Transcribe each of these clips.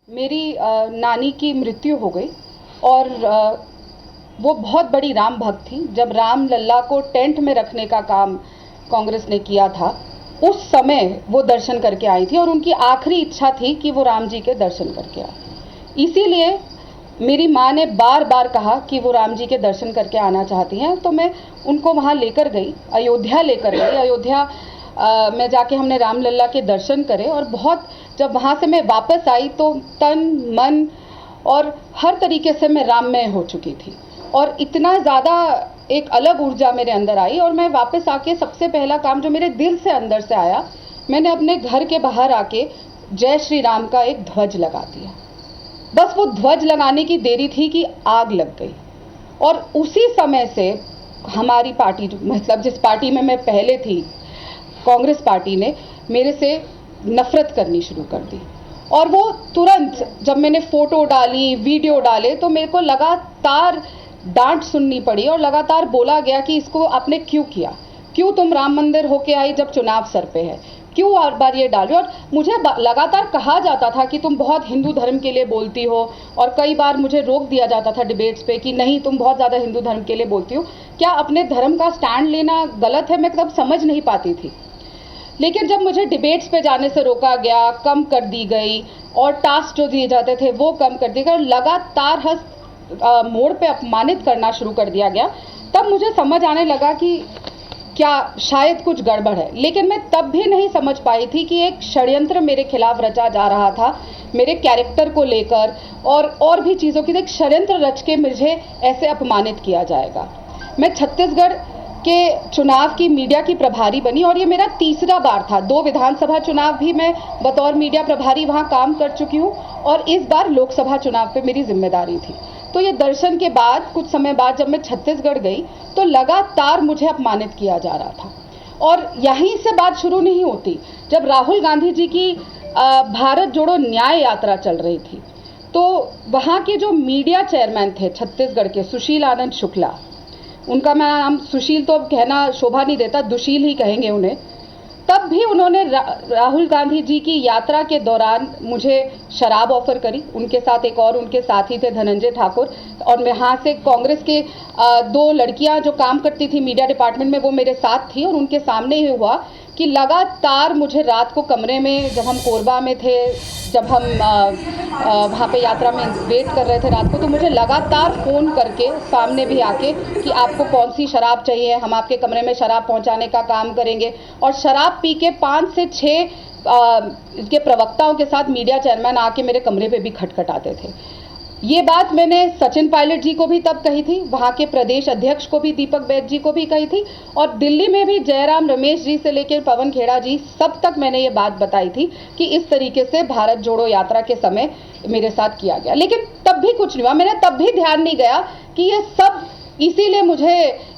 मेरी नानी की मृत्यु हो गई और वो बहुत बड़ी राम भक्त थी। जब राम लल्ला को टेंट में रखने का काम कांग्रेस ने किया था, उस समय वो दर्शन करके आई थी और उनकी आखिरी इच्छा थी कि वो राम जी के दर्शन करके आए। इसीलिए मेरी माँ ने बार बार कहा कि वो राम जी के दर्शन करके आना चाहती हैं, तो मैं उनको वहाँ लेकर गई, अयोध्या लेकर गई। अयोध्या में जाके हमने राम लल्ला के दर्शन करे और बहुत, जब वहाँ से मैं वापस आई तो तन मन और हर तरीके से मैं राममय हो चुकी थी और इतना ज़्यादा एक अलग ऊर्जा मेरे अंदर आई। और मैं वापस आके सबसे पहला काम जो मेरे दिल से अंदर से आया, मैंने अपने घर के बाहर आके जय श्री राम का एक ध्वज लगा दिया। बस वो ध्वज लगाने की देरी थी कि आग लग गई। और उसी समय से हमारी पार्टी, मतलब जिस पार्टी में मैं पहले थी, कांग्रेस पार्टी ने मेरे से नफरत करनी शुरू कर दी। और वो तुरंत जब मैंने फोटो डाली, वीडियो डाले, तो मेरे को लगातार डांट सुननी पड़ी और लगातार बोला गया कि इसको आपने क्यों किया, क्यों तुम राम मंदिर होके आई जब चुनाव सर पे है, क्यों हर बार ये डाली। और मुझे लगातार कहा जाता था कि तुम बहुत हिंदू धर्म के लिए बोलती हो, और कई बार मुझे रोक दिया जाता था डिबेट्स पे कि नहीं, तुम बहुत ज़्यादा हिंदू धर्म के लिए बोलती हो। क्या अपने धर्म का स्टैंड लेना गलत है? मैं तब समझ नहीं पाती थी। लेकिन जब मुझे डिबेट्स पे जाने से रोका गया, कम कर दी गई और टास्क जो दिए जाते थे वो कम कर दिए गए, लगातार हर मोड़ पे अपमानित करना शुरू कर दिया गया, तब मुझे समझ आने लगा कि क्या शायद कुछ गड़बड़ है। लेकिन मैं तब भी नहीं समझ पाई थी कि एक षड्यंत्र मेरे खिलाफ रचा जा रहा था, मेरे कैरेक्टर को लेकर और भी चीज़ों की। एक षड्यंत्र रच के मुझे ऐसे अपमानित किया जाएगा। मैं छत्तीसगढ़ के चुनाव की मीडिया की प्रभारी बनी और ये मेरा तीसरा बार था। 2 विधानसभा चुनाव भी मैं बतौर मीडिया प्रभारी वहाँ काम कर चुकी हूँ और इस बार लोकसभा चुनाव पे मेरी जिम्मेदारी थी। तो ये दर्शन के बाद कुछ समय बाद जब मैं छत्तीसगढ़ गई तो लगातार मुझे अपमानित किया जा रहा था। और यहीं से बात शुरू नहीं होती। जब राहुल गांधी जी की भारत जोड़ो न्याय यात्रा चल रही थी, तो वहाँ के जो मीडिया चेयरमैन थे छत्तीसगढ़ के, सुशील आनंद शुक्ला, उनका मैं नाम सुशील तो अब कहना शोभा नहीं देता, दुशील ही कहेंगे उन्हें। तब भी उन्होंने राहुल गांधी जी की यात्रा के दौरान मुझे शराब ऑफर करी। उनके साथ एक और उनके साथी थे, धनंजय ठाकुर, और यहाँ से कांग्रेस के 2 लड़कियां जो काम करती थी मीडिया डिपार्टमेंट में, वो मेरे साथ थी। और उनके सामने ही हुआ कि लगातार मुझे रात को कमरे में, जब हम कोरबा में थे, जब हम वहाँ पे यात्रा में वेट कर रहे थे रात को, तो मुझे लगातार फ़ोन करके सामने भी आके कि आपको कौन सी शराब चाहिए, हम आपके कमरे में शराब पहुँचाने का काम करेंगे। और शराब पी के 5 से 6 के प्रवक्ताओं के साथ मीडिया चेयरमैन आके मेरे कमरे पे भी खटखटाते थे। ये बात मैंने सचिन पायलट जी को भी तब कही थी, वहाँ के प्रदेश अध्यक्ष को भी, दीपक बैद जी को भी कही थी, और दिल्ली में भी जयराम रमेश जी से लेकर पवन खेड़ा जी, सब तक मैंने ये बात बताई थी कि इस तरीके से भारत जोड़ो यात्रा के समय मेरे साथ किया गया। लेकिन तब भी कुछ नहीं हुआ। मैंने तब भी ध्यान नहीं गया कि ये सब इसीलिए मुझे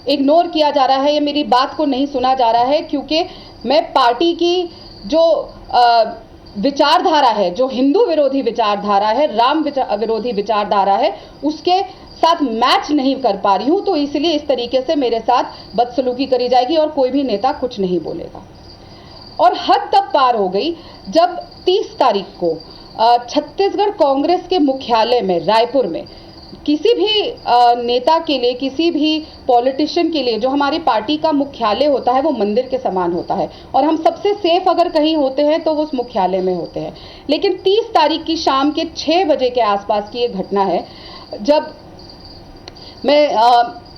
इग्नोर किया जा रहा है, ये मेरी बात को नहीं सुना जा रहा है, क्योंकि मैं पार्टी की जो विचारधारा है, जो हिंदू विरोधी विचारधारा है, राम विरोधी विचारधारा है, उसके साथ मैच नहीं कर पा रही हूं। तो इसलिए इस तरीके से मेरे साथ बदसलूकी करी जाएगी और कोई भी नेता कुछ नहीं बोलेगा। और हद तब पार हो गई जब 30 तारीख को छत्तीसगढ़ कांग्रेस के मुख्यालय में, रायपुर में, किसी भी नेता के लिए, किसी भी पॉलिटिशियन के लिए, जो हमारी पार्टी का मुख्यालय होता है वो मंदिर के समान होता है, और हम सबसे सेफ अगर कहीं होते हैं तो वो उस मुख्यालय में होते हैं। लेकिन 30 तारीख की शाम के 6 बजे के आसपास की ये घटना है, जब मैं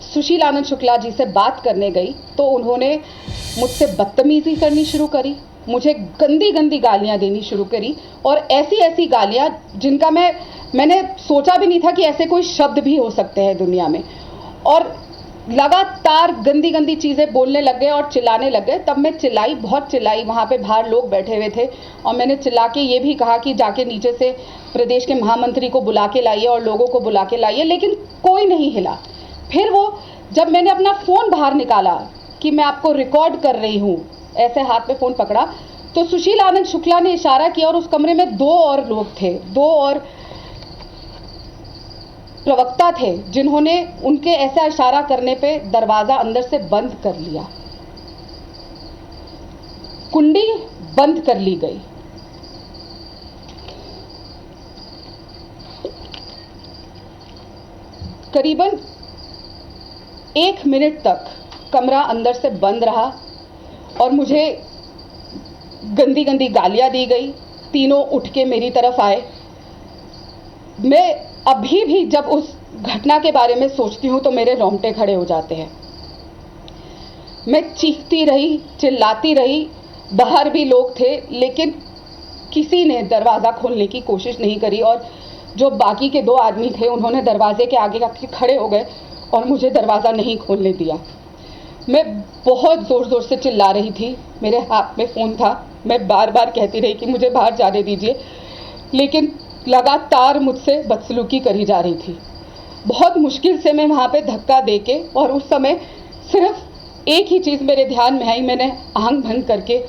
सुशील आनंद शुक्ला जी से बात करने गई तो उन्होंने मुझसे बदतमीजी करनी शुरू करी, मुझे गंदी गंदी गालियां देनी शुरू करी, और ऐसी ऐसी गालियां जिनका मैंने सोचा भी नहीं था कि ऐसे कोई शब्द भी हो सकते हैं दुनिया में। और लगातार गंदी गंदी चीज़ें बोलने लग गए और चिल्लाने लग गए। तब मैं चिल्लाई, बहुत चिल्लाई, वहाँ पे बाहर लोग बैठे हुए थे, और मैंने चिल्ला के ये भी कहा कि जाके नीचे से प्रदेश के महामंत्री को बुला के लाइए और लोगों को बुला के लाइए, लेकिन कोई नहीं हिला। फिर वो, जब मैंने अपना फ़ोन बाहर निकाला कि मैं आपको रिकॉर्ड कर रही हूँ, ऐसे हाथ में फ़ोन पकड़ा, तो सुशील आनंद शुक्ला ने इशारा किया और उस कमरे में 2 और लोग थे, 2 और प्रवक्ता थे, जिन्होंने उनके ऐसा इशारा करने पे दरवाजा अंदर से बंद कर लिया, कुंडी बंद कर ली गई। करीबन 1 मिनट तक कमरा अंदर से बंद रहा और मुझे गंदी गंदी गालियां दी गई। तीनों उठ के मेरी तरफ आए। मैं अभी भी जब उस घटना के बारे में सोचती हूं तो मेरे रोंगटे खड़े हो जाते हैं। मैं चीखती रही, चिल्लाती रही, बाहर भी लोग थे, लेकिन किसी ने दरवाज़ा खोलने की कोशिश नहीं करी और जो बाकी के 2 आदमी थे उन्होंने दरवाजे के आगे आके खड़े हो गए और मुझे दरवाज़ा नहीं खोलने दिया। मैं बहुत ज़ोर ज़ोर से चिल्ला रही थी, मेरे हाथ में फ़ोन था, मैं बार बार कहती रही कि मुझे बाहर जाने दीजिए, लेकिन लगातार मुझसे बदसलूकी करी जा रही थी। बहुत मुश्किल से मैं वहाँ पे धक्का देके, और उस समय सिर्फ एक ही चीज़ मेरे ध्यान में आई, मैंने आंख बंद करके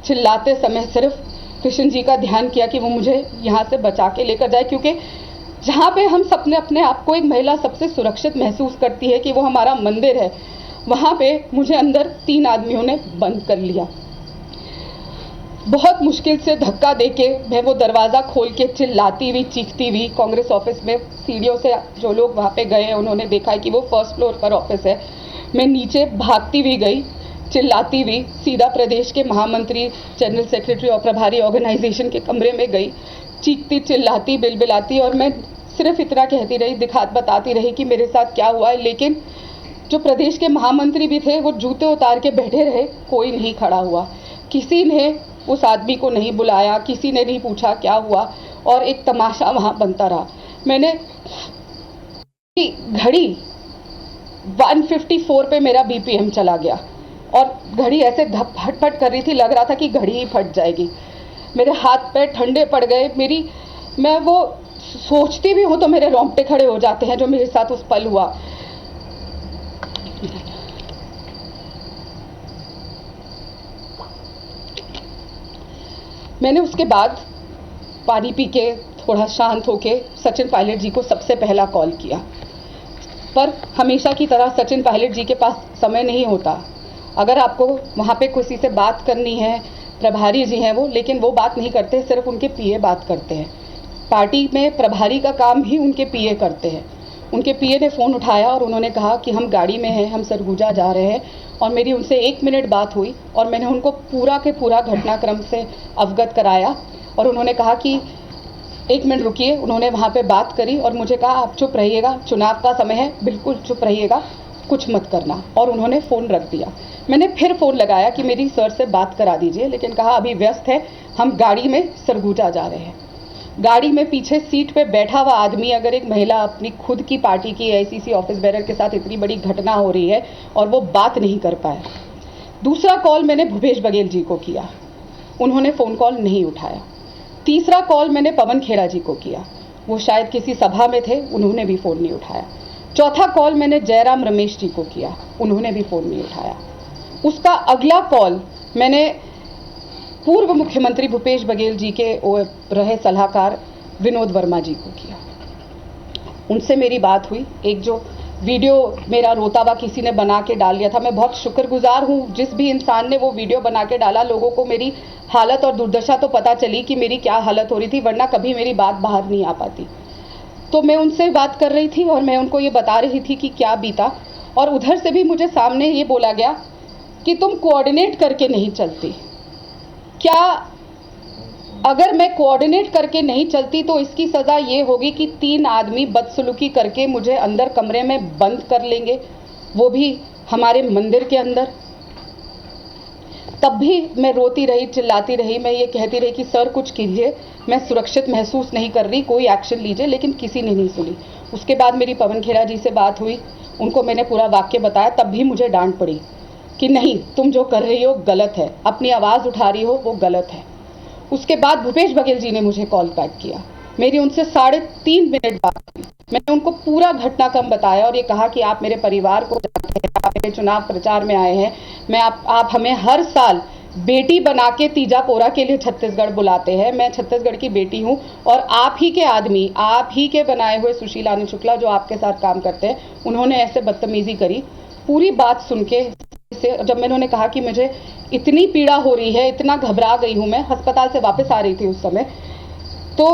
चिल्लाते समय सिर्फ कृष्ण जी का ध्यान किया कि वो मुझे यहाँ से बचा के लेकर जाए, क्योंकि जहाँ पे हम सबने अपने आप को एक महिला सबसे सुरक्षित महसूस करती है कि वो हमारा मंदिर है, वहाँ पे मुझे अंदर 3 आदमियों ने बंद कर लिया। बहुत मुश्किल से धक्का देके मैं वो दरवाज़ा खोल के चिल्लाती हुई, चीखती हुई कांग्रेस ऑफिस में सीढ़ियों से जो लोग वहाँ पे गए उन्होंने देखा कि वो फर्स्ट फ्लोर पर ऑफिस है। मैं नीचे भागती हुई गई, चिल्लाती हुई, सीधा प्रदेश के महामंत्री, जनरल सेक्रेटरी और प्रभारी ऑर्गेनाइजेशन के कमरे में गई, चीखती चिल्लाती बिलबिलाती, और मैं सिर्फ इतना कहती रही, बताती रही कि मेरे साथ क्या हुआ है। लेकिन जो प्रदेश के महामंत्री भी थे वो जूते उतार के बैठे रहे, कोई नहीं खड़ा हुआ, किसी ने उस आदमी को नहीं बुलाया, किसी ने नहीं पूछा क्या हुआ, और एक तमाशा वहाँ बनता रहा। मैंने घड़ी 154 पे मेरा बीपीएम चला गया और घड़ी ऐसे धप फट कर रही थी, लग रहा था कि घड़ी ही फट जाएगी। मेरे हाथ पैर ठंडे पड़ गए। मैं वो सोचती भी हूँ तो मेरे रोंगटे खड़े हो जाते हैं जो मेरे साथ उस पल हुआ। मैंने उसके बाद पानी पी के थोड़ा शांत होके सचिन पायलट जी को सबसे पहला कॉल किया, पर हमेशा की तरह सचिन पायलट जी के पास समय नहीं होता। अगर आपको वहाँ पे किसी से बात करनी है, प्रभारी जी हैं वो, लेकिन वो बात नहीं करते, सिर्फ उनके पीए बात करते हैं। पार्टी में प्रभारी का काम ही उनके पीए करते हैं। उनके पीए ने फ़ोन उठाया और उन्होंने कहा कि हम गाड़ी में हैं, हम सरगुजा जा रहे हैं, और मेरी उनसे 1 मिनट बात हुई और मैंने उनको पूरा के पूरा घटनाक्रम से अवगत कराया। और उन्होंने कहा कि 1 मिनट रुकिए। उन्होंने वहाँ पे बात करी और मुझे कहा आप चुप रहिएगा, चुनाव का समय है, बिल्कुल चुप रहिएगा, कुछ मत करना, और उन्होंने फ़ोन रख दिया। मैंने फिर फ़ोन लगाया कि मेरी सर से बात करा दीजिए, लेकिन कहा अभी व्यस्त है, हम गाड़ी में सरगुजा जा रहे हैं। गाड़ी में पीछे सीट पे बैठा हुआ आदमी, अगर एक महिला अपनी खुद की पार्टी की एआईसीसी ऑफिस बेरर के साथ इतनी बड़ी घटना हो रही है और वो बात नहीं कर पाया। दूसरा कॉल मैंने भूपेश बघेल जी को किया, उन्होंने फ़ोन कॉल नहीं उठाया। तीसरा कॉल मैंने पवन खेड़ा जी को किया, वो शायद किसी सभा में थे, उन्होंने भी फ़ोन नहीं उठाया। चौथा कॉल मैंने जयराम रमेश जी को किया, उन्होंने भी फ़ोन नहीं उठाया। उसका अगला कॉल मैंने पूर्व मुख्यमंत्री भूपेश बघेल जी के रहे सलाहकार विनोद वर्मा जी को किया। उनसे मेरी बात हुई। एक जो वीडियो मेरा रोता हुआ किसी ने बना के डाल दिया था, मैं बहुत शुक्रगुजार हूँ जिस भी इंसान ने वो वीडियो बना के डाला। लोगों को मेरी हालत और दुर्दशा तो पता चली कि मेरी क्या हालत हो रही थी, वरना कभी मेरी बात बाहर नहीं आ पाती। तो मैं उनसे बात कर रही थी और मैं उनको ये बता रही थी कि क्या बीता, और उधर से भी मुझे सामने ये बोला गया कि तुम कोऑर्डिनेट करके नहीं चलती। क्या अगर मैं कोऑर्डिनेट करके नहीं चलती तो इसकी सज़ा ये होगी कि 3 आदमी बदसलूकी करके मुझे अंदर कमरे में बंद कर लेंगे, वो भी हमारे मंदिर के अंदर। तब भी मैं रोती रही, चिल्लाती रही, मैं ये कहती रही कि सर कुछ कीजिए, मैं सुरक्षित महसूस नहीं कर रही, कोई एक्शन लीजिए, लेकिन किसी ने नहीं सुनी। उसके बाद मेरी पवन खेड़ा जी से बात हुई, उनको मैंने पूरा वाक्य बताया, तब भी मुझे डांट पड़ी कि नहीं, तुम जो कर रही हो गलत है, अपनी आवाज़ उठा रही हो वो गलत है। उसके बाद भूपेश बघेल जी ने मुझे कॉल बैक किया, मेरी उनसे 3.5 मिनट बात हुई। मैंने उनको पूरा घटनाक्रम बताया और ये कहा कि आप मेरे परिवार को जानते हैं, आप मेरे चुनाव प्रचार में आए हैं, आप हमें हर साल बेटी बना के तीजापोरा के लिए छत्तीसगढ़ बुलाते हैं, मैं छत्तीसगढ़ की बेटी हूँ, और आप ही के आदमी, आप ही के बनाए हुए सुशील आनंद शुक्ला जो आपके साथ काम करते हैं, उन्होंने ऐसे बदतमीजी करी। पूरी बात सुन के जब मैंने उन्हें कहा कि मुझे इतनी पीड़ा हो रही है, इतना घबरा गई हूँ, मैं अस्पताल से वापस आ रही थी उस समय, तो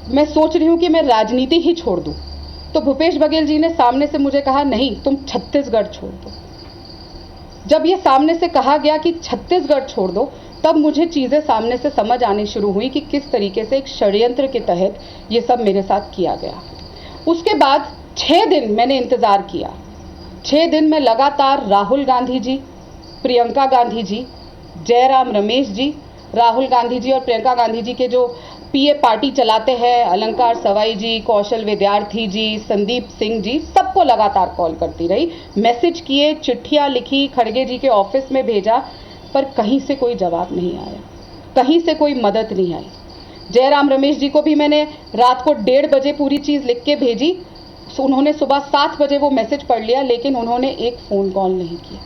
मैं सोच रही हूँ कि मैं राजनीति ही छोड़ दूँ, तो भूपेश बघेल जी ने सामने से मुझे कहा, नहीं तुम छत्तीसगढ़ छोड़ दो। जब ये सामने से कहा गया कि छत्तीसगढ़ छोड़ दो, तब मुझे चीजें सामने से समझ आनी शुरू हुई कि किस तरीके से एक षड्यंत्र के तहत ये सब मेरे साथ किया गया। उसके बाद 6 दिन मैंने इंतजार किया। 6 दिन में लगातार राहुल गांधी जी, प्रियंका गांधी जी, जयराम रमेश जी, राहुल गांधी जी और प्रियंका गांधी जी के जो पीए पार्टी चलाते हैं, अलंकार सवाई जी, कौशल विद्यार्थी जी, संदीप सिंह जी, सबको लगातार कॉल करती रही, मैसेज किए, चिट्ठियां लिखी, खड़गे जी के ऑफिस में भेजा, पर कहीं से कोई जवाब नहीं आया, कहीं से कोई मदद नहीं आई। जयराम रमेश जी को भी मैंने रात को 1:30 बजे पूरी चीज लिख के भेजी, उन्होंने सुबह 7 बजे वो मैसेज पढ़ लिया, लेकिन उन्होंने एक फोन कॉल नहीं किया,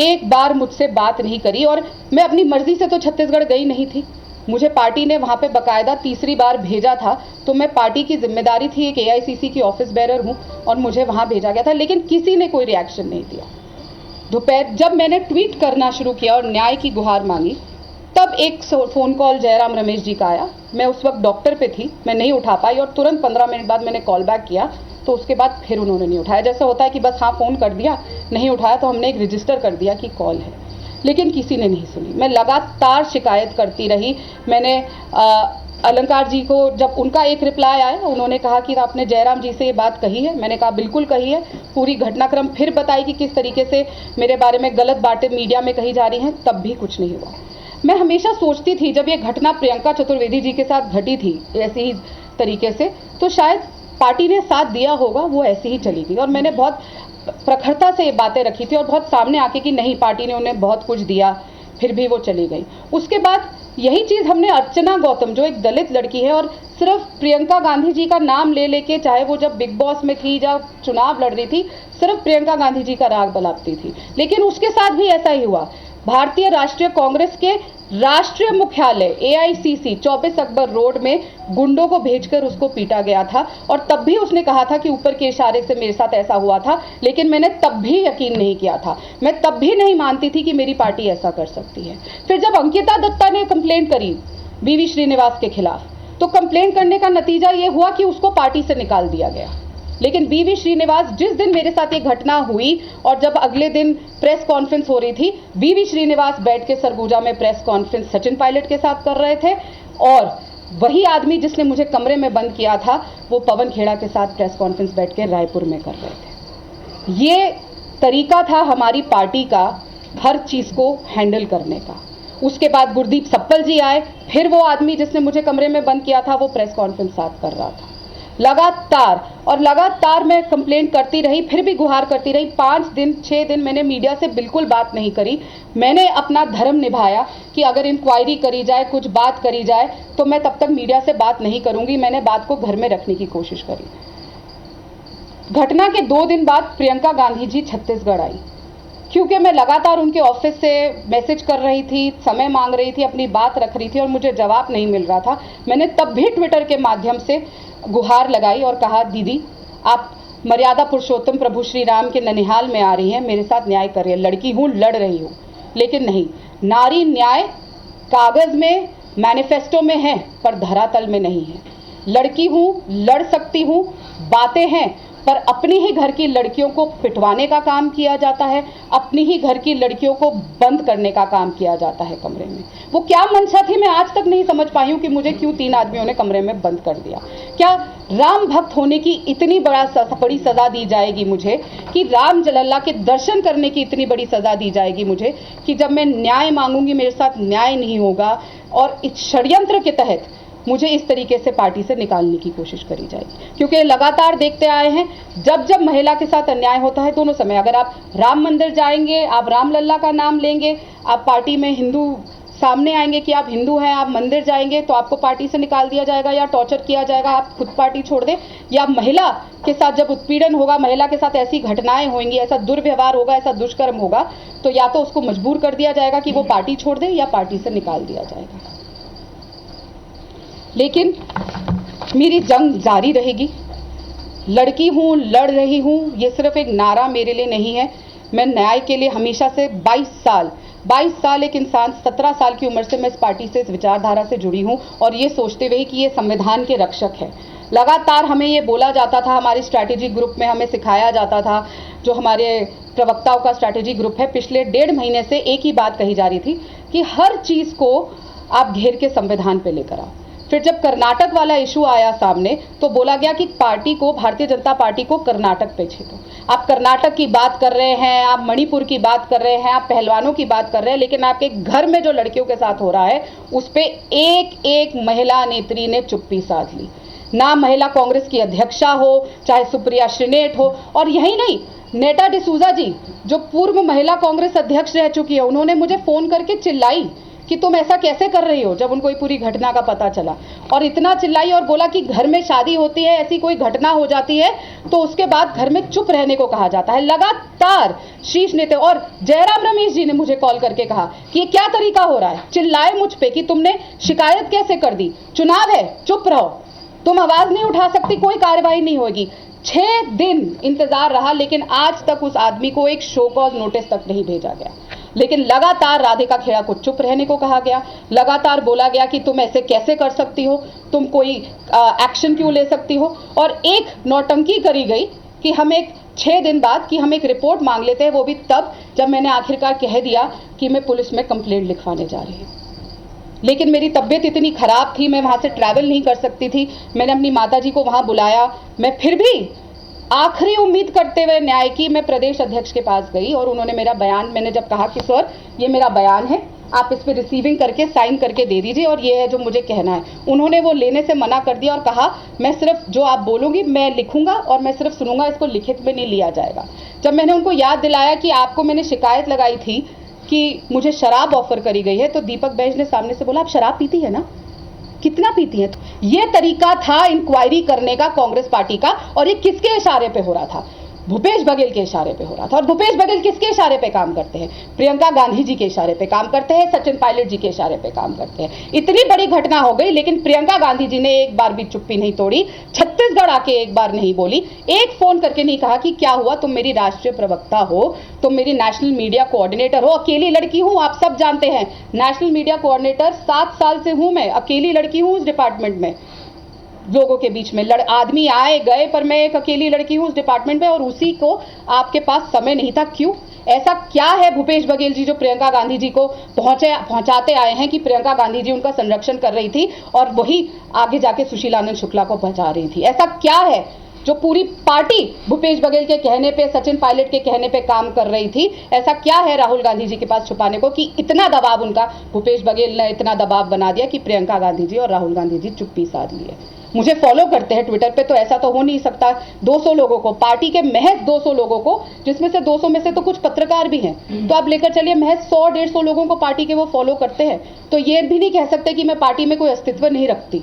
एक बार मुझसे बात नहीं करी। और मैं अपनी मर्जी से तो छत्तीसगढ़ गई नहीं थी, मुझे पार्टी ने वहां पे बकायदा तीसरी बार भेजा था, तो मैं पार्टी की जिम्मेदारी थी, एक एआईसीसी की ऑफिस बेरर हूं और मुझे वहां भेजा गया था, लेकिन किसी ने कोई रिएक्शन नहीं दिया। दोपहर जब मैंने ट्वीट करना शुरू किया और न्याय की गुहार मांगी, तब एक फोन कॉल जयराम रमेश जी का आया। मैं उस वक्त डॉक्टर पे थी, मैं नहीं उठा पाई और तुरंत 15 मिनट बाद मैंने कॉल बैक किया, तो उसके बाद फिर उन्होंने नहीं उठाया। जैसा होता है कि बस हाँ फोन कर दिया, नहीं उठाया तो हमने एक रजिस्टर कर दिया कि कॉल है, लेकिन किसी ने नहीं सुनी। मैं लगातार शिकायत करती रही। मैंने अलंकार जी को, जब उनका एक रिप्लाई आया, उन्होंने कहा कि आपने जयराम जी से ये बात कही है, मैंने कहा बिल्कुल कही है, पूरी घटनाक्रम फिर बताई कि किस तरीके से मेरे बारे में गलत बातें मीडिया में कही जा रही हैं, तब भी कुछ नहीं हुआ। मैं हमेशा सोचती थी, जब ये घटना प्रियंका चतुर्वेदी जी के साथ घटी थी ऐसे ही तरीके से, तो शायद पार्टी ने साथ दिया होगा, वो ऐसे ही चली गई। और मैंने बहुत प्रखरता से ये बातें रखी थी और बहुत सामने आके कि नहीं, पार्टी ने उन्हें बहुत कुछ दिया, फिर भी वो चली गई। उसके बाद यही चीज हमने अर्चना गौतम, जो एक दलित लड़की है और सिर्फ प्रियंका गांधी जी का नाम ले लेके, चाहे वो जब बिग बॉस में थी, जब चुनाव लड़ रही थी, सिर्फ प्रियंका गांधी जी का राग बलापती थी, लेकिन उसके साथ भी ऐसा ही हुआ। भारतीय राष्ट्रीय कांग्रेस के राष्ट्रीय मुख्यालय एआईसीसी 24 अकबर रोड में गुंडों को भेजकर उसको पीटा गया था, और तब भी उसने कहा था कि ऊपर के इशारे से मेरे साथ ऐसा हुआ था, लेकिन मैंने तब भी यकीन नहीं किया था, मैं तब भी नहीं मानती थी कि मेरी पार्टी ऐसा कर सकती है। फिर जब अंकिता दत्ता ने कंप्लेंट करी बीवी श्रीनिवास के खिलाफ, तो कंप्लेंट करने का नतीजा ये हुआ कि उसको पार्टी से निकाल दिया गया। लेकिन बीवी श्रीनिवास, जिस दिन मेरे साथ ये घटना हुई और जब अगले दिन प्रेस कॉन्फ्रेंस हो रही थी, बीवी श्रीनिवास बैठ के सरगुजा में प्रेस कॉन्फ्रेंस सचिन पायलट के साथ कर रहे थे, और वही आदमी जिसने मुझे कमरे में बंद किया था, वो पवन खेड़ा के साथ प्रेस कॉन्फ्रेंस बैठ के रायपुर में कर रहे थे। ये तरीका था हमारी पार्टी का हर चीज को हैंडल करने का। उसके बाद गुरदीप सप्पल जी आए, फिर वो आदमी जिसने मुझे कमरे में बंद किया था, वो प्रेस कॉन्फ्रेंस साथ कर रहा था। लगातार मैं कंप्लेंट करती रही, फिर भी गुहार करती रही। 5 दिन 6 दिन मैंने मीडिया से बिल्कुल बात नहीं करी। मैंने अपना धर्म निभाया कि अगर इंक्वायरी करी जाए, कुछ बात करी जाए, तो मैं तब तक मीडिया से बात नहीं करूंगी। मैंने बात को घर में रखने की कोशिश करी। घटना के 2 दिन बाद प्रियंका गांधी जी छत्तीसगढ़ आई, क्योंकि मैं लगातार उनके ऑफिस से मैसेज कर रही थी, समय मांग रही थी, अपनी बात रख रही थी और मुझे जवाब नहीं मिल रहा था। मैंने तब भी ट्विटर के माध्यम से गुहार लगाई और कहा, दीदी आप मर्यादा पुरुषोत्तम प्रभु श्री राम के ननिहाल में आ रही हैं, मेरे साथ न्याय कर रही है, लड़की हूं, लड़ रही हूं, लेकिन नहीं, नारी न्याय कागज में मैनिफेस्टो में है पर धरातल में नहीं है। लड़की हूं, लड़ सकती हूं, बातें हैं, पर अपनी ही घर की लड़कियों को पिटवाने का काम किया जाता है, अपनी ही घर की लड़कियों को बंद करने का काम किया जाता है कमरे में। वो क्या मंशा थी, मैं आज तक नहीं समझ पाई हूं कि मुझे क्यों 3 आदमियों ने कमरे में बंद कर दिया। क्या राम भक्त होने की इतनी बड़ी सजा दी जाएगी मुझे, कि राम जलल्ला के दर्शन करने की इतनी बड़ी सजा दी जाएगी मुझे, कि जब मैं न्याय मांगूंगी मेरे साथ न्याय नहीं होगा, और इस षड्यंत्र के तहत मुझे इस तरीके से पार्टी से निकालने की कोशिश करी जाएगी। क्योंकि लगातार देखते आए हैं, जब जब महिला के साथ अन्याय होता है, दोनों समय, अगर आप राम मंदिर जाएंगे, आप रामलल्ला का नाम लेंगे, आप पार्टी में हिंदू सामने आएंगे कि आप हिंदू हैं, आप मंदिर जाएंगे तो आपको पार्टी से निकाल दिया जाएगा या टॉर्चर किया जाएगा, आप खुद पार्टी छोड़ दें। या महिला के साथ जब उत्पीड़न होगा, महिला के साथ ऐसी घटनाएं होंगी, ऐसा दुर्व्यवहार होगा, ऐसा दुष्कर्म होगा, तो या तो उसको मजबूर कर दिया जाएगा कि वो पार्टी छोड़ दे, या पार्टी से निकाल दिया जाएगा। लेकिन मेरी जंग जारी रहेगी। लड़की हूं, लड़ रही हूं, ये सिर्फ एक नारा मेरे लिए नहीं है। मैं न्याय के लिए हमेशा से 22 साल एक इंसान, 17 साल की उम्र से मैं इस पार्टी से, इस विचारधारा से जुड़ी हूं, और ये सोचते हुए कि ये संविधान के रक्षक है। लगातार हमें ये बोला जाता था, हमारे स्ट्रैटेजी ग्रुप में हमें सिखाया जाता था, जो हमारे प्रवक्ताओं का स्ट्रैटेजी ग्रुप है, पिछले 1.5 महीने से एक ही बात कही जा रही थी कि हर चीज़ को आप घेर के संविधान पे लेकर आओ। फिर जब कर्नाटक वाला इशू आया सामने तो बोला गया कि पार्टी को, भारतीय जनता पार्टी को कर्नाटक पे छेड़ो। आप कर्नाटक की बात कर रहे हैं, आप मणिपुर की बात कर रहे हैं, आप पहलवानों की बात कर रहे हैं, लेकिन आपके घर में जो लड़कियों के साथ हो रहा है उस पर एक एक महिला नेत्री ने चुप्पी साध ली। ना महिला कांग्रेस की अध्यक्षा हो, चाहे सुप्रिया श्रीनेट हो, और यही नहीं, नेटा डिसूजा जी जो पूर्व महिला कांग्रेस अध्यक्ष रह चुकी है, उन्होंने मुझे फोन करके चिल्लाई कि तुम ऐसा कैसे कर रही हो, जब उनको ये पूरी घटना का पता चला, और इतना चिल्लाई और बोला कि घर में शादी होती है, ऐसी कोई घटना हो जाती है तो उसके बाद घर में चुप रहने को कहा जाता है। लगातार शीर्ष नेता और जयराम रमेश जी ने मुझे कॉल करके कहा कि ये क्या तरीका हो रहा है, चिल्लाए मुझ पे कि तुमने शिकायत कैसे कर दी, चुनाव है, चुप रहो, तुम आवाज नहीं उठा सकती, कोई कार्रवाई नहीं होगी। 6 दिन इंतजार रहा, लेकिन आज तक उस आदमी को एक शो कॉज नोटिस तक नहीं भेजा गया। लेकिन लगातार राधिका खेड़ा को चुप रहने को कहा गया, लगातार बोला गया कि तुम ऐसे कैसे कर सकती हो, तुम कोई एक्शन क्यों ले सकती हो, और एक नौटंकी करी गई कि हम एक 6 दिन बाद कि हम एक रिपोर्ट मांग लेते हैं, वो भी तब जब मैंने आखिरकार कह दिया कि मैं पुलिस में कंप्लेंट लिखवाने जा रही हूँ। लेकिन मेरी तबीयत इतनी खराब थी, मैं वहां से ट्रैवल नहीं कर सकती थी। मैंने अपनी माताजी को वहां बुलाया, मैं फिर भी आखिरी उम्मीद करते हुए न्याय की मैं प्रदेश अध्यक्ष के पास गई, और उन्होंने मेरा बयान, मैंने जब कहा कि सर ये मेरा बयान है, आप इस पे रिसीविंग करके साइन करके दे दीजिए और ये है जो मुझे कहना है, उन्होंने वो लेने से मना कर दिया और कहा मैं सिर्फ जो आप बोलोगी मैं लिखूंगा और मैं सिर्फ सुनूंगा, इसको लिखित में नहीं लिया जाएगा। जब मैंने उनको याद दिलाया कि आपको मैंने शिकायत लगाई थी कि मुझे शराब ऑफर करी गई है, तो दीपक बैज ने सामने से बोला आप शराब पीती है ना, कितना पीती है? ये तरीका था इंक्वायरी करने का कांग्रेस पार्टी का, और ये किसके इशारे पे हो रहा था? भूपेश बघेल के इशारे पे हो रहा था। और भूपेश बघेल किसके इशारे पे काम करते हैं? प्रियंका गांधी जी के इशारे पे काम करते हैं, सचिन पायलट जी के इशारे पे काम करते हैं। इतनी बड़ी घटना हो गई, लेकिन प्रियंका गांधी जी ने एक बार भी चुप्पी नहीं तोड़ी, छत्तीसगढ़ आके एक बार नहीं बोली, एक फोन करके नहीं कहा कि क्या हुआ, तुम मेरी राष्ट्रीय प्रवक्ता हो, तुम मेरी नेशनल मीडिया कोऑर्डिनेटर हो, अकेली लड़की हूं, आप सब जानते हैं नेशनल मीडिया कोऑर्डिनेटर 7 साल से हूं मैं, अकेली लड़की हूं उस डिपार्टमेंट में, लोगों के बीच में आदमी आए गए, पर मैं एक अकेली लड़की हूं उस डिपार्टमेंट में, और उसी को आपके पास समय नहीं था। क्यों? ऐसा क्या है भूपेश बघेल जी जो प्रियंका गांधी जी को पहुंचाते आए हैं कि प्रियंका गांधी जी उनका संरक्षण कर रही थी और वही आगे जाके सुशीलानंद शुक्ला को पहुंचा रही थी? ऐसा क्या है जो पूरी पार्टी भूपेश बघेल के कहने पे, सचिन पायलट के कहने पे काम कर रही थी? ऐसा क्या है राहुल गांधी जी के पास छुपाने को कि इतना दबाव उनका, भूपेश बघेल ने इतना दबाव बना दिया कि प्रियंका गांधी जी और राहुल गांधी जी चुप्पी साध लिए? मुझे फॉलो करते हैं ट्विटर पे, तो ऐसा तो हो नहीं सकता 200 लोगों को, पार्टी के महज 200 लोगों को, जिसमें से 200 में से तो कुछ पत्रकार भी हैं, तो आप लेकर चलिए महज 100-150 लोगों को पार्टी के वो फॉलो करते हैं, तो ये भी नहीं कह सकते कि मैं पार्टी में कोई अस्तित्व नहीं रखती।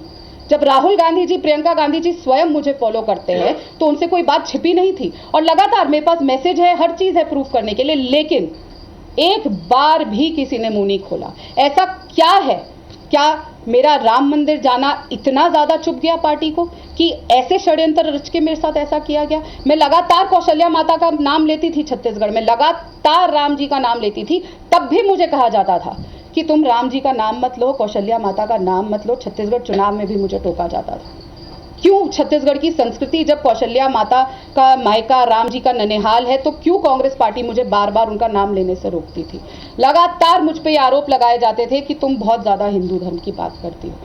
जब राहुल गांधी जी, प्रियंका गांधी जी स्वयं मुझे फॉलो करते हैं तो उनसे कोई बात छिपी नहीं थी, और लगातार मेरे पास मैसेज है, हर चीज है प्रूफ करने के लिए, लेकिन एक बार भी किसी ने मुंह नहीं खोला। ऐसा क्या है? क्या मेरा राम मंदिर जाना इतना ज्यादा चुप गया पार्टी को कि ऐसे षड्यंत्र रच के मेरे साथ ऐसा किया गया? मैं लगातार कौशल्या माता का नाम लेती थी छत्तीसगढ़ में, लगातार राम जी का नाम लेती थी, तब भी मुझे कहा जाता था कि तुम राम जी का नाम मत लो, कौशल्या माता का नाम मत लो। छत्तीसगढ़ चुनाव में भी मुझे टोका जाता था। क्यों? छत्तीसगढ़ की संस्कृति, जब कौशल्या माता का मायका राम जी का ननिहाल है, तो क्यों कांग्रेस पार्टी मुझे बार बार उनका नाम लेने से रोकती थी? लगातार मुझ पे आरोप लगाए जाते थे कि तुम बहुत ज्यादा हिंदू धर्म की बात करती हो,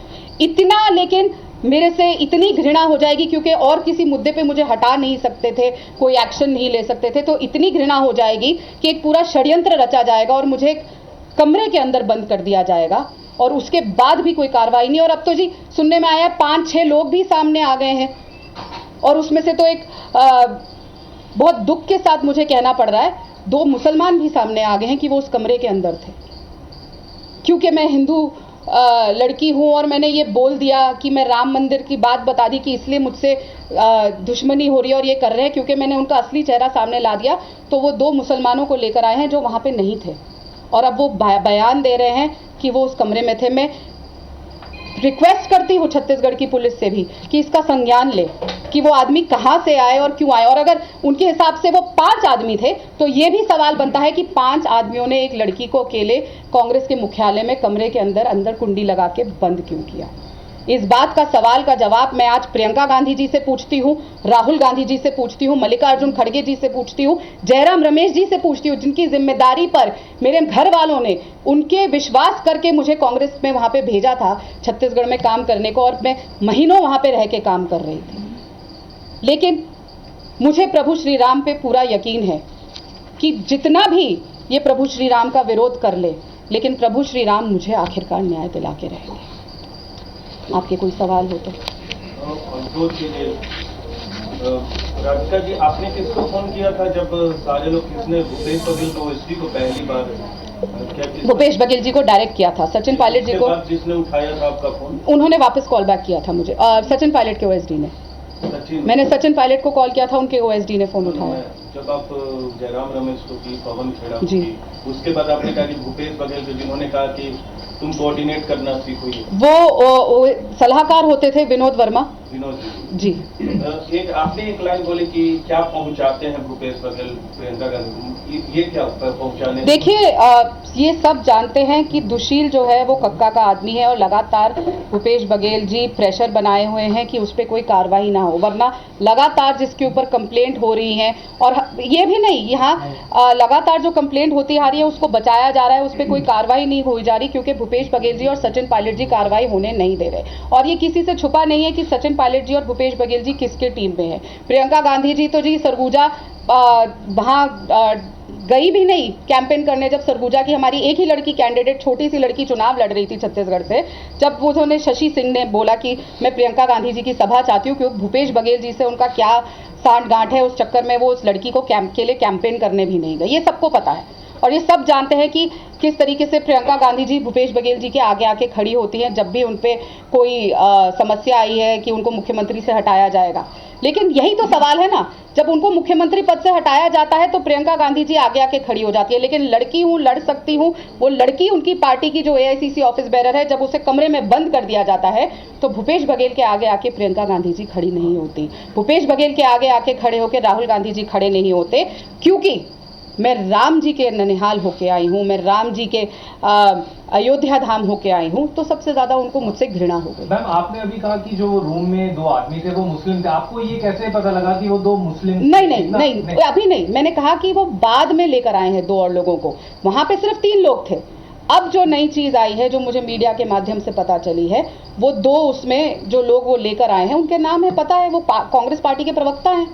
इतना, लेकिन मेरे से इतनी घृणा हो जाएगी, क्योंकि और किसी मुद्दे पे मुझे हटा नहीं सकते थे, कोई एक्शन नहीं ले सकते थे, तो इतनी घृणा हो जाएगी कि एक पूरा षड्यंत्र रचा जाएगा और मुझे एक कमरे के अंदर बंद कर दिया जाएगा, और उसके बाद भी कोई कार्रवाई नहीं। और अब तो जी सुनने में आया 5-6 लोग भी सामने आ गए हैं, और उसमें से तो एक बहुत दुख के साथ मुझे कहना पड़ रहा है, 2 मुसलमान भी सामने आ गए हैं कि वो उस कमरे के अंदर थे, क्योंकि मैं हिंदू लड़की हूं और मैंने ये बोल दिया कि मैं राम मंदिर की बात बता दी कि इसलिए मुझसे दुश्मनी हो रही है और ये कर रहे हैं, क्योंकि मैंने उनका असली चेहरा सामने ला दिया। तो वो 2 मुसलमानों को लेकर आए हैं जो वहां पे नहीं थे, और अब वो बयान दे रहे हैं कि वो उस कमरे में थे। मैं रिक्वेस्ट करती हूँ छत्तीसगढ़ की पुलिस से भी कि इसका संज्ञान ले कि वो आदमी कहाँ से आए और क्यों आए, और अगर उनके हिसाब से वो 5 आदमी थे तो ये भी सवाल बनता है कि 5 आदमियों ने एक लड़की को अकेले कांग्रेस के मुख्यालय में कमरे के अंदर कुंडी लगा के बंद क्यों किया? इस बात का सवाल का जवाब मैं आज प्रियंका गांधी जी से पूछती हूँ, राहुल गांधी जी से पूछती हूँ, मल्लिकार्जुन खड़गे जी से पूछती हूँ, जयराम रमेश जी से पूछती हूँ, जिनकी जिम्मेदारी पर मेरे घर वालों ने उनके विश्वास करके मुझे कांग्रेस में वहां पे भेजा था छत्तीसगढ़ में काम करने को, और मैं महीनों वहां पे रह के काम कर रही थी। लेकिन मुझे प्रभु श्री राम पे पूरा यकीन है कि जितना भी ये प्रभु श्री राम का विरोध कर ले, लेकिन प्रभु श्री राम मुझे आखिरकार न्याय दिला के रहेंगे। आपके कोई सवाल हो तो? राधिका जी, आपने किसको फोन किया था जब सारे लोग, किसने भूपेश बघेल को, ओएसडी को पहली बार भूपेश बघेल जी को डायरेक्ट किया था, सचिन पायलट जी को। जिसने उठाया था आपका फोन, उन्होंने वापस कॉल बैक किया था मुझे, सचिन पायलट के ओएसडी ने। मैंने सचिन पायलट को कॉल किया था, उनके ओएसडी ने फोन उठाया। जब आप जयराम रमेश को की, पवन खेड़ा को की, उसके बाद आपने कहा कि भूपेश बघेल को, जिन्होंने कहा कि तुम कोऑर्डिनेट करना सीखो, वो सलाहकार होते थे विनोद वर्मा। विनोद जी। आपने एक लाइन बोली कि क्या पहुंचाते हैं भूपेश बघेल प्रियंका गांधी, ये क्या पहुंचाने? देखिए, ये सब जानते हैं कि दुशील जो है वो कक्का का आदमी है, और लगातार भूपेश बघेल जी प्रेशर बनाए हुए हैं कि उस पर कोई कार्रवाई ना हो, वरना लगातार जिसके ऊपर कंप्लेंट हो रही है, और ये भी नहीं, यहाँ लगातार जो कंप्लेंट होती आ रही है उसको बचाया जा रहा है, उस पर कोई कार्रवाई नहीं हुई जा रही, क्योंकि भूपेश बघेल जी और सचिन पायलट जी कार्रवाई होने नहीं दे रहे। और ये किसी से छुपा नहीं है कि सचिन पायलट जी और भूपेश बघेल जी किसके टीम में है। प्रियंका गांधी जी तो जी सरगुजा वहां गई भी नहीं कैंपेन करने, जब सरगुजा की हमारी एक ही लड़की कैंडिडेट, छोटी सी लड़की चुनाव लड़ रही थी छत्तीसगढ़ से, जब उन्होंने शशि सिंह ने बोला कि मैं प्रियंका गांधी जी की सभा चाहती हूँ क्योंकि भूपेश बघेल जी से उनका क्या सांठ गांठ है, उस चक्कर में वो उस लड़की को के लिए कैंपेन करने भी नहीं गई। ये सबको पता है, और ये सब जानते हैं कि किस तरीके से प्रियंका गांधी जी भूपेश बघेल जी के आगे आके खड़ी होती हैं जब भी उन पे कोई समस्या आई है कि उनको मुख्यमंत्री से हटाया जाएगा। लेकिन यही तो सवाल है ना, जब उनको मुख्यमंत्री पद से हटाया जाता है तो प्रियंका गांधी जी आगे आके खड़ी हो जाती है। लेकिन लड़की हूं, लड़ सकती हूं, वो लड़की उनकी पार्टी की जो एआईसीसी ऑफिस बेरर है, जब उसे कमरे में बंद कर दिया जाता है तो भूपेश बघेल के आगे आके प्रियंका गांधी जी खड़ी नहीं होती। भूपेश बघेल के आगे आके खड़े होकर राहुल गांधी जी खड़े नहीं होते, क्योंकि मैं राम जी के ननिहाल होके आई हूँ, मैं राम जी के अयोध्या धाम होके आई हूँ, तो सबसे ज्यादा उनको मुझसे घृणा हो गई। मैम, आपने अभी कहा कि जो रूम में दो आदमी थे वो मुस्लिम थे, आपको ये कैसे पता लगा कि वो दो मुस्लिम? नहीं, अभी नहीं, मैंने कहा कि वो बाद में लेकर आए हैं 2 और लोगों को, वहां पे सिर्फ 3 लोग थे। अब जो नई चीज आई है, जो मुझे मीडिया के माध्यम से पता चली है, वो 2 उसमें जो लोग वो लेकर आए हैं उनके नाम है, पता है, वो कांग्रेस पार्टी के प्रवक्ता हैं।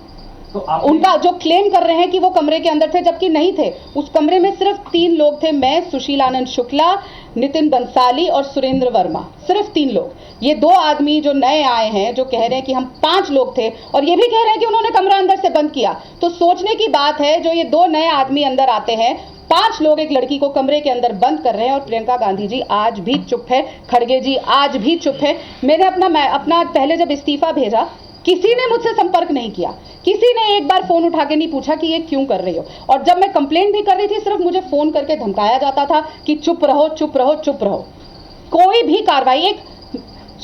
तो उनका जो क्लेम कर रहे हैं कि वो कमरे के अंदर थे, जबकि नहीं थे। उस कमरे में सिर्फ 3 लोग थे, मैं, सुशील आनंद शुक्ला, नितिन बंसाली और सुरेंद्र वर्मा, सिर्फ 3 लोग। ये 2 आदमी जो नए आए हैं, जो कह रहे हैं कि हम 5 लोग थे, और ये भी कह रहे हैं कि उन्होंने कमरा अंदर से बंद किया। तो सोचने की बात है, जो ये 2 नए आदमी अंदर आते हैं, 5 लोग एक लड़की को कमरे के अंदर बंद कर रहे हैं, और प्रियंका गांधी जी आज भी चुप है, खड़गे जी आज भी चुप है। मैंने अपना पहले जब इस्तीफा भेजा, किसी ने मुझसे संपर्क नहीं किया, किसी ने एक बार फोन उठा के नहीं पूछा कि ये क्यों कर रही हो। और जब मैं कंप्लेंट भी कर रही थी, सिर्फ मुझे फोन करके धमकाया जाता था कि चुप रहो, चुप रहो, चुप रहो। कोई भी कार्रवाई, एक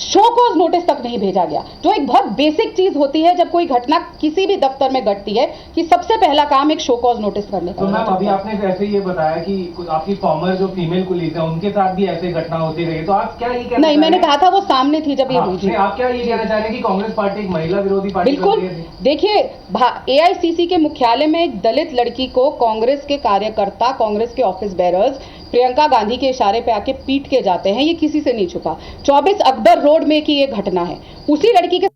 शो कॉज नोटिस तक नहीं भेजा गया, जो एक बहुत बेसिक चीज होती है जब कोई घटना किसी भी दफ्तर में घटती है, कि सबसे पहला काम एक शो कॉज नोटिस करने का। तो मैम, अभी आपने ऐसे ये बताया कि आपकी फॉर्मर जो फीमेल पुलिस है उनके साथ भी ऐसे घटना होती रही, तो आप क्या ये कहना? नहीं, मैंने कहा था वो सामने थी जब ये हुई थी। आप क्या ये कहना चाह रहे हैं कि कांग्रेस पार्टी एक महिला विरोधी पार्टी? बिल्कुल। देखिए, एआईसीसी के मुख्यालय में एक दलित लड़की को कांग्रेस के कार्यकर्ता, कांग्रेस के ऑफिस बेरर्स प्रियंका गांधी के इशारे पे आके पीट के जाते हैं, ये किसी से नहीं छुपा। 24 अकबर रोड में की ये घटना है, उसी लड़की के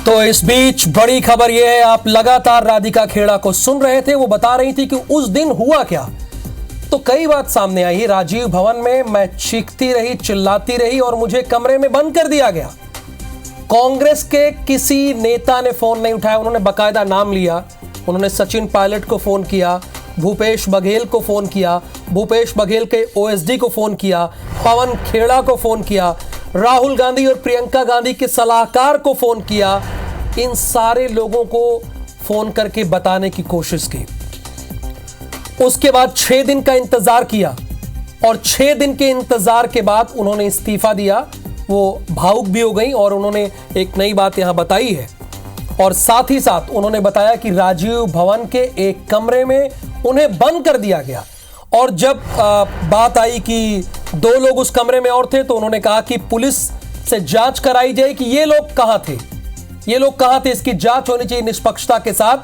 तो इस बीच बड़ी खबर यह है, आप लगातार राधिका खेड़ा को सुन रहे थे, वो बता रही थी कि उस दिन हुआ क्या। तो कई बात सामने आई। राजीव भवन में मैं चीखती रही, चिल्लाती रही और मुझे कमरे में बंद कर दिया गया। कांग्रेस के किसी नेता ने फोन नहीं उठाया, उन्होंने बकायदा नाम लिया। उन्होंने सचिन पायलट को फोन किया, भूपेश बघेल को फोन किया, भूपेश बघेल के ओएसडी को फोन किया, पवन खेड़ा को फोन किया, राहुल गांधी और प्रियंका गांधी के सलाहकार को फोन किया। इन सारे लोगों को फोन करके बताने की कोशिश की। उसके बाद 6 दिन का इंतजार किया, और 6 दिन के इंतजार के बाद उन्होंने इस्तीफा दिया। वो भावुक भी हो गई और उन्होंने एक नई बात यहां बताई है, और साथ ही साथ उन्होंने बताया कि राजीव भवन के एक कमरे में उन्हें बंद कर दिया गया। और जब बात आई कि 2 लोग उस कमरे में और थे तो उन्होंने कहा कि पुलिस से जांच कराई जाए कि ये लोग कहां थे, इसकी जांच होनी चाहिए निष्पक्षता के साथ।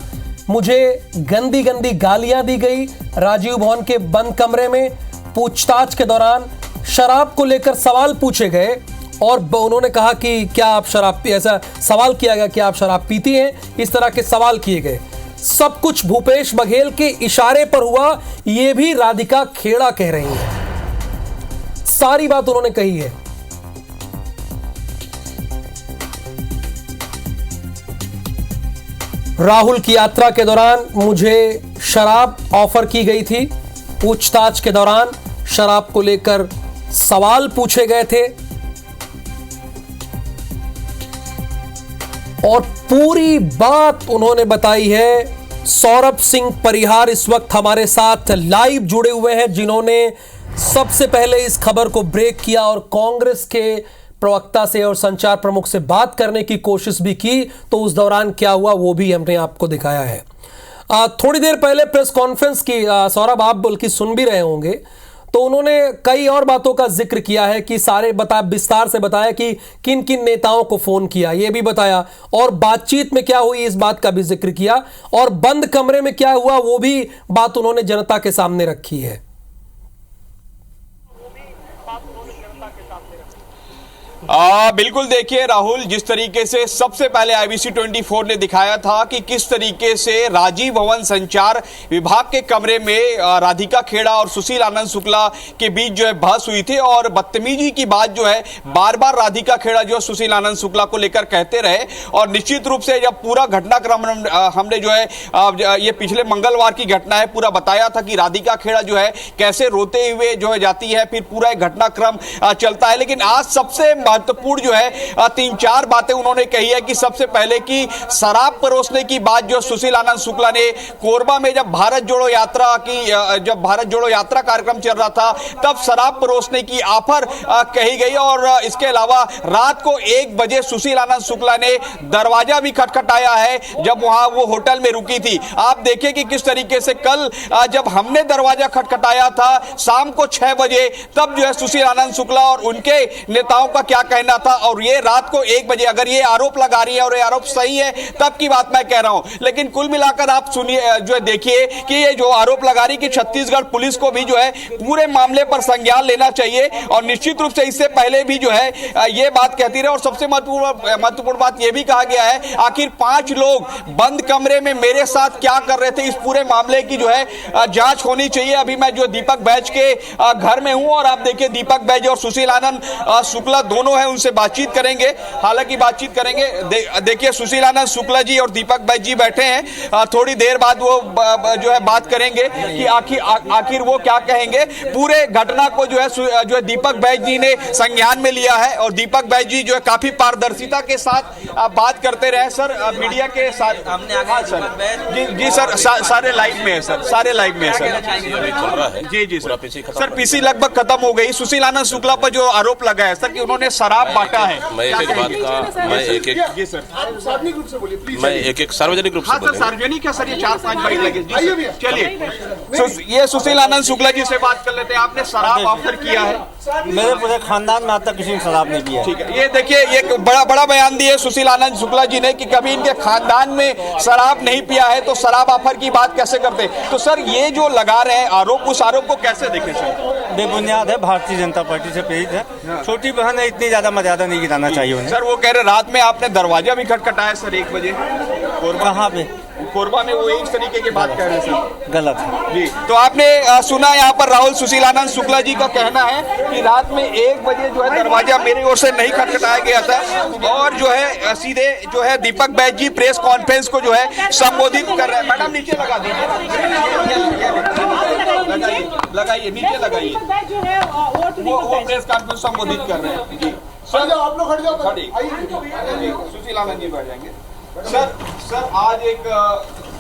मुझे गंदी गंदी गालियां दी गई राजीव भवन के बंद कमरे में। पूछताछ के दौरान शराब को लेकर सवाल पूछे गए और उन्होंने कहा कि क्या आप शराब, ऐसा सवाल किया गया कि आप शराब पीती हैं, इस तरह के सवाल किए गए। सब कुछ भूपेश बघेल के इशारे पर हुआ, यह भी राधिका खेड़ा कह रही है। सारी बात उन्होंने कही है। राहुल की यात्रा के दौरान मुझे शराब ऑफर की गई थी। पूछताछ के दौरान शराब को लेकर सवाल पूछे गए थे और पूरी बात उन्होंने बताई है। सौरभ सिंह परिहार इस वक्त हमारे साथ लाइव जुड़े हुए हैं, जिन्होंने सबसे पहले इस खबर को ब्रेक किया और कांग्रेस के प्रवक्ता से और संचार प्रमुख से बात करने की कोशिश भी की। तो उस दौरान क्या हुआ वो भी हमने आपको दिखाया है। थोड़ी देर पहले प्रेस कॉन्फ्रेंस की सौरभ आप बल्कि सुन भी रहे होंगे, तो उन्होंने कई और बातों का जिक्र किया है कि विस्तार से बताया कि किन किन नेताओं को फोन किया, यह भी बताया, और बातचीत में क्या हुई इस बात का भी जिक्र किया, और बंद कमरे में क्या हुआ वो भी बात उन्होंने जनता के सामने रखी है। बिल्कुल देखिए राहुल, जिस तरीके से सबसे पहले IBC 24 ने दिखाया था कि किस तरीके से राजीव भवन संचार विभाग के कमरे में राधिका खेड़ा और सुशील आनंद शुक्ला के बीच जो है बहस हुई थी और बदतमीजी की बात जो है बार बार राधिका खेड़ा जो सुशील आनंद शुक्ला को लेकर कहते रहे। और निश्चित रूप से जब पूरा घटनाक्रम हमने जो है ये पिछले मंगलवार की घटना है पूरा बताया था कि राधिका खेड़ा जो है कैसे रोते हुए जो है जाती है, फिर पूरा एक घटनाक्रम चलता है। लेकिन आज सबसे महत्वपूर्ण जो है 3-4 बातें उन्होंने कही है कि सबसे पहले कि शराब परोसने की बात जो सुशील आनंद शुक्ला ने कोरबा में जब भारत जोड़ो यात्रा कार्यक्रम चल रहा था तब शराब परोसने की ऑफर कही गई। और इसके अलावा रात को 1 बजे सुशील आनंद शुक्ला ने दरवाजा भी खटखटाया है जब वहां वो होटल में रुकी थी। आप देखिए कि किस तरीके से कल जब हमने दरवाजा खटखटाया था शाम को 6 बजे, तब जो है सुशील आनंद शुक्ला और उनके नेताओं का क्या कहना था, और ये रात को 1 बजे अगर ये आरोप लगा रही है और ये आरोप सही है तब की बात मैं कह रहा हूं। लेकिन कुल मिलाकर आप सुनिए, जो है देखिए कि ये जो आरोप लगा रही कि छत्तीसगढ़ पुलिस को भी जो है पूरे मामले पर संज्ञान लेना चाहिए और निश्चित रूप से इससे पहले भी जो है ये बात कहती रहे। और सबसे महत्वपूर्ण बात यह भी कहा गया है आखिर 5 लोग बंद कमरे में मेरे साथ क्या कर रहे थे, इस पूरे मामले की जो है जांच होनी चाहिए। अभी मैं जो दीपक बैज के घर में हूं और आप देखिए दीपक बैज और सुशील आनंद शुक्ला दोनों हैं, उनसे बातचीत करेंगे। हालांकि बातचीत करेंगे, देखिए सुशील आनंद शुक्ला जी और दीपक बैज जी बैठे हैं, थोड़ी देर बाद वो जो है बात करेंगे कि आखिर वो क्या कहेंगे। पूरे घटना को जो है दीपक बैज जी ने संज्ञान में लिया है और दीपक बैज जी जो है काफी पारदर्शिता के साथ बात करते रहे। सर मीडिया के साथ जी सर सारे लाइव में है सर, सारे लाइव में है सर। जी सर पीसी लगभग खत्म हो गई। सुशील आनंद शुक्ला पर जो आरोप लगा है सर कि उन्होंने शराब बांटा है, मैं एक बात का जी सर सार्वजनिक रूप से बोलिए मैं एक सार्वजनिक रूप से सर सार्वजनिक है सर, ये 4-5 बाइट लगे। चलिए ये सुशील आनंद शुक्ला जी से बात कर लेते हैं। आपने शराब ऑफर किया है? मेरे पूरे खानदान में आज तक किसी ने शराब नहीं पिया। ठीक है, ये देखिए ये बड़ा बयान दिए सुशील आनंद शुक्ला जी ने कि कभी इनके खानदान में शराब नहीं पिया है तो शराब ऑफर की बात कैसे करते। तो सर ये जो लगा रहे हैं आरोप, उस आरोप को कैसे देखें सर? बेबुनियाद है, भारतीय जनता पार्टी से प्रेरित है। छोटी बहन है, इतनी ज्यादा मर्यादा नहीं गिराना चाहिए उन्हें। सर वो कह रहे रात में आपने दरवाजा भी खटखटाया सर 1 बजे कहाँ पे? कोरबा में, वो इस तरीके की बात कह रहे हैं सर। गलत है जी। तो आपने सुना यहाँ पर राहुल सुशील आनंद शुक्ला जी का कहना है कि रात में 1 बजे जो है दरवाजा मेरी ओर से नहीं खटखटाया गया था और जो है सीधे जो है दीपक बैज जी प्रेस कॉन्फ्रेंस को जो है संबोधित कर रहे हैं। मैडम नीचे लगा दीजिए, लगाइए नीचे लगाइए, वो प्रेस कॉन्फ्रेंस संबोधित कर रहे हैं। जी सर आप लोग खड़े जाओ, सुशील आनंद जी बैठ जाएंगे। सर आज एक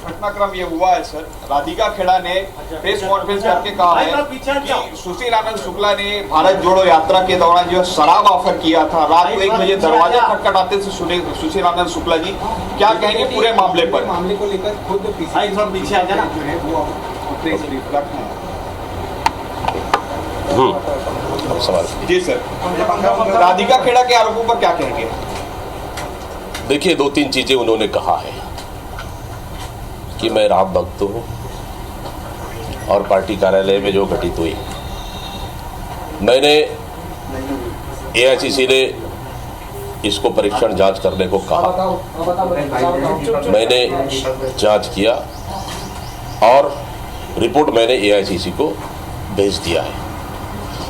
घटनाक्रम ये हुआ है सर, राधिका खेड़ा ने प्रेस कॉन्फ्रेंस करके कहा है कि सुशील आनंद शुक्ला ने भारत जोड़ो यात्रा के दौरान जो शराब ऑफर किया था, रात को 1 बजे दरवाजा खटखटाते थे सुशील आनंद शुक्ला जी, क्या कहेंगे पूरे मामले पर? मामले को लेकर खुद पीछे आ जाना जी सर, राधिका खेड़ा के आरोपों पर क्या कहेंगे? देखिए, 2-3 चीजें उन्होंने कहा है कि मैं राम भक्त हूं और पार्टी कार्यालय में जो घटित हुई, मैंने एआईसीसी ने इसको परीक्षण जांच करने को कहा, मैंने जांच किया और रिपोर्ट मैंने एआईसीसी को भेज दिया है।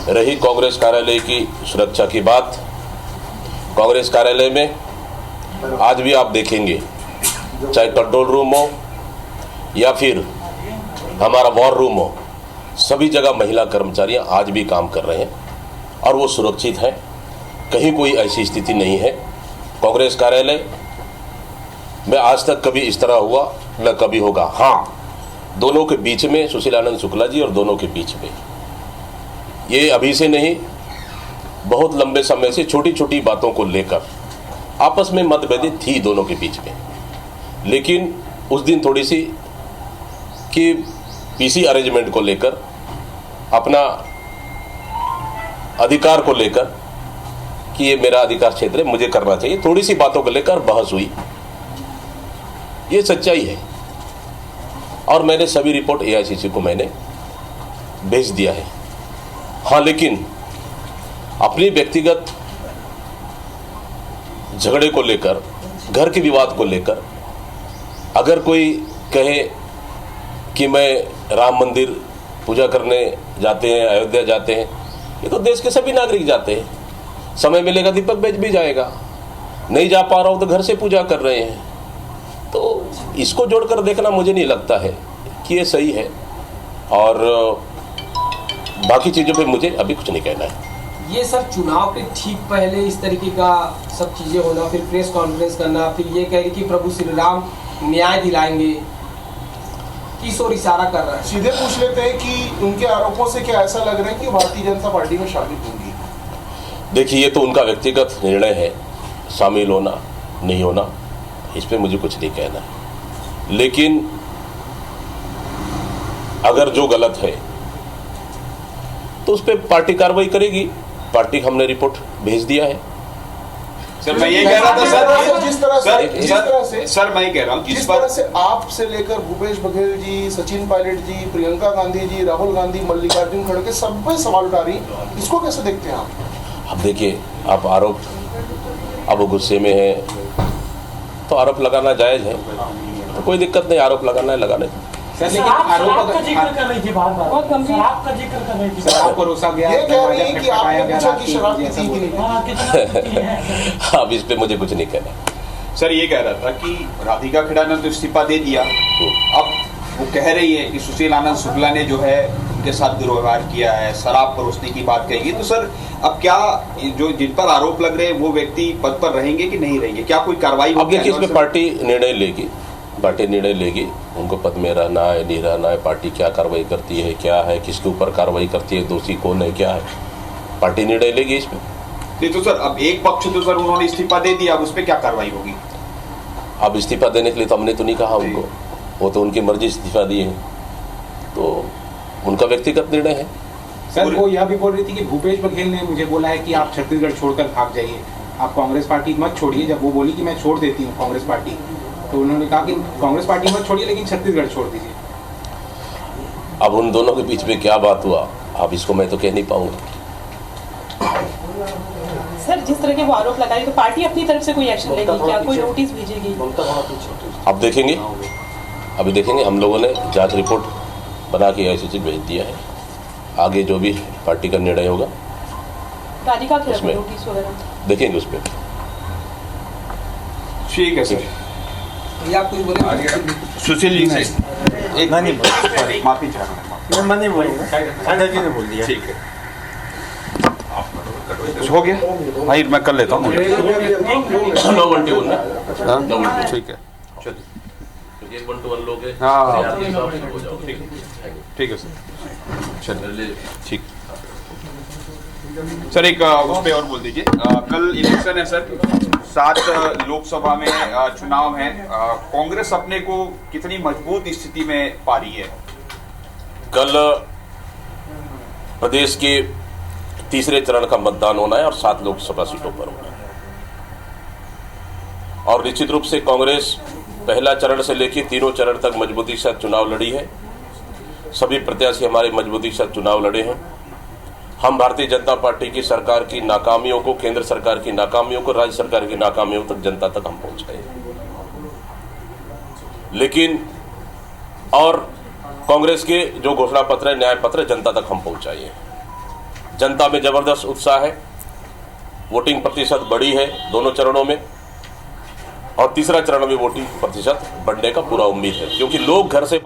रही कांग्रेस कार्यालय की सुरक्षा की बात, कांग्रेस कार्यालय में आज भी आप देखेंगे, चाहे कंट्रोल रूम हो या फिर हमारा वॉर रूम हो, सभी जगह महिला कर्मचारियां आज भी काम कर रहे हैं और वो सुरक्षित हैं। कहीं कोई ऐसी स्थिति नहीं है। कांग्रेस कार्यालय में आज तक कभी इस तरह हुआ न कभी होगा। हाँ, दोनों के बीच में, सुशील आनंद शुक्ला जी और दोनों के बीच में, ये अभी से नहीं, बहुत लंबे समय से छोटी छोटी बातों को लेकर आपस में मतभेद थी दोनों के बीच में। लेकिन उस दिन थोड़ी सी कि पीसी अरेंजमेंट को लेकर, अपना अधिकार को लेकर कि ये मेरा अधिकार क्षेत्र है, मुझे करना चाहिए, थोड़ी सी बातों को लेकर बहस हुई। ये सच्चाई है और मैंने सभी रिपोर्ट एआईसीसी को मैंने भेज दिया है। हाँ, लेकिन अपनी व्यक्तिगत झगड़े को लेकर, घर के विवाद को लेकर अगर कोई कहे कि मैं राम मंदिर पूजा करने जाते हैं, अयोध्या जाते हैं, ये तो देश के सभी नागरिक जाते हैं। समय मिलेगा दीपक बेच भी जाएगा, नहीं जा पा रहा हूं तो घर से पूजा कर रहे हैं। तो इसको जोड़कर देखना मुझे नहीं लगता है कि ये सही है। और बाकी चीज़ों पे मुझे अभी कुछ नहीं कहना है। ये सब चुनाव के ठीक पहले इस तरीके का सब चीज़ें होना, फिर प्रेस कॉन्फ्रेंस करना, फिर ये कह रही कि प्रभु श्री राम न्याय दिलाएंगे, किस ओर इशारा कर रहा है? सीधे पूछ लेते हैं कि उनके आरोपों से क्या ऐसा लग रहा है कि भारतीय जनता पार्टी में शामिल होंगी? देखिए, ये तो उनका व्यक्तिगत निर्णय है, शामिल होना नहीं होना, इस पे मुझे कुछ नहीं कहना है। लेकिन अगर जो गलत है तो उस पर पार्टी कार्रवाई करेगी। पार्टी हमने रिपोर्ट भेज दिया है। सर, मैं ये कह रहा था सर, जिस तरह से आपसे लेकर भूपेश बघेल जी, सचिन पायलट जी, प्रियंका गांधी जी, राहुल गांधी, मल्लिकार्जुन खड़गे सब पे सवाल उठा रही, इसको कैसे देखते हैं आप? अब देखिए, आप आरोप, अब वो गुस्से में है तो आरोप लगाना जायज है, तो कोई दिक्कत नहीं, आरोप लगाना है लगाने। सर, लेकिन आरोप का जिक्र कर रही थी, बहुत गंभीर शराब का जिक्र कर रही थी। सर, आपको रोसा गया, ये कह रही है कि आपने पूछा कि शराब की थी कि नहीं? अब इस पे मुझे कुछ नहीं कहना। सर, ये कह रहा था कि राधिका खेड़ा ने तो इस्तीफा दे दिया, अब वो कह रही है कि सुशील आनंद शुक्ला ने जो है उनके साथ दुर्व्यवहार किया है, शराब परोसने की बात कहेगी। तो सर, अब क्या जो जिन पर आरोप लग रहे हैं वो व्यक्ति पद पर रहेंगे कि नहीं रहेंगे? क्या कोई कार्रवाई होगी? अब देखिए, इसमें पार्टी निर्णय लेगी, पार्टी निर्णय लेगी, उनको पद में रहना है नहीं रहना है, पार्टी क्या कार्रवाई करती है, क्या है, किसके ऊपर कार्रवाई करती है, दोषी कौन है, क्या है, पार्टी निर्णय लेगी इसमें। तो सर, अब एक पक्ष तो सर उन्होंने इस्तीफा दे दिया, अब उस पर क्या कार्रवाई होगी? अब इस्तीफा देने के लिए तो हमने तो नहीं कहा उनको, वो तो उनकी मर्जी इस्तीफा दी है, तो उनका व्यक्तिगत निर्णय है। सर, वो यह भी बोल रही थी कि भूपेश बघेल ने मुझे बोला है कि आप छत्तीसगढ़ छोड़कर भाग जाइए, आप कांग्रेस पार्टी मत छोड़िए। जब वो बोली कि मैं छोड़ देती हूँ कांग्रेस पार्टी, तो उन्होंने कहा कि कांग्रेस पार्टी मत छोड़िए लेकिन छत्तीसगढ़ छोड़ दीजिए। अब उन दोनों के बीच में क्या बात हुआ, अब इसको मैं तो कह नहीं पाऊंगा। सर, जिस तरह के वो आरोप लगाए, तो पार्टी अपनी तरफ से कोई एक्शन लेगी क्या, कोई नोटिस भेजेगी? अब देखेंगे, अभी देखेंगे। हम लोगों ने जांच रिपोर्ट बना के एआईसीसी भेज दिया है, आगे जो भी पार्टी का निर्णय होगा राधिका खेड़ा को नोटिस वगैरह देखेंगे उस पर। ठीक है सर। आप कुछ बोले? सुशील जी से एक मैं नहीं माफी चाह रहा हूं। मैं नहीं बोलूंगा, साझा जी ने बोल दिया। ठीक है, हो गया भाई, मैं कर लेता हूँ। ठीक है, चलिए। क्योंकि 1 to 1 लोग हैं। हाँ। यार, ये सब हो जाओ, ठीक है। ठीक है सर, चलिए ठीक। सर एक उस पे और बोल दीजिए, कल इलेक्शन है सर, 7 लोकसभा में चुनाव है, कांग्रेस अपने को कितनी मजबूत स्थिति में पा रही है? कल प्रदेश के तीसरे चरण का मतदान होना है और 7 लोकसभा सीटों पर होना है, और निश्चित रूप से कांग्रेस पहला चरण से लेकर तीनों चरण तक मजबूती के साथ चुनाव लड़ी है। सभी प्रत्याशी हमारे मजबूती के साथ चुनाव लड़े हैं। हम भारतीय जनता पार्टी की सरकार की नाकामियों को, केंद्र सरकार की नाकामियों को, राज्य सरकार की नाकामियों तक, जनता तक हम पहुंचाए। लेकिन और कांग्रेस के जो घोषणा पत्र है, न्याय पत्र, जनता तक हम पहुंचाइए। जनता में जबरदस्त उत्साह है, वोटिंग प्रतिशत बढ़ी है दोनों चरणों में, और तीसरा चरण में वोटिंग प्रतिशत बढ़ने का पूरा उम्मीद है, क्योंकि लोग घर से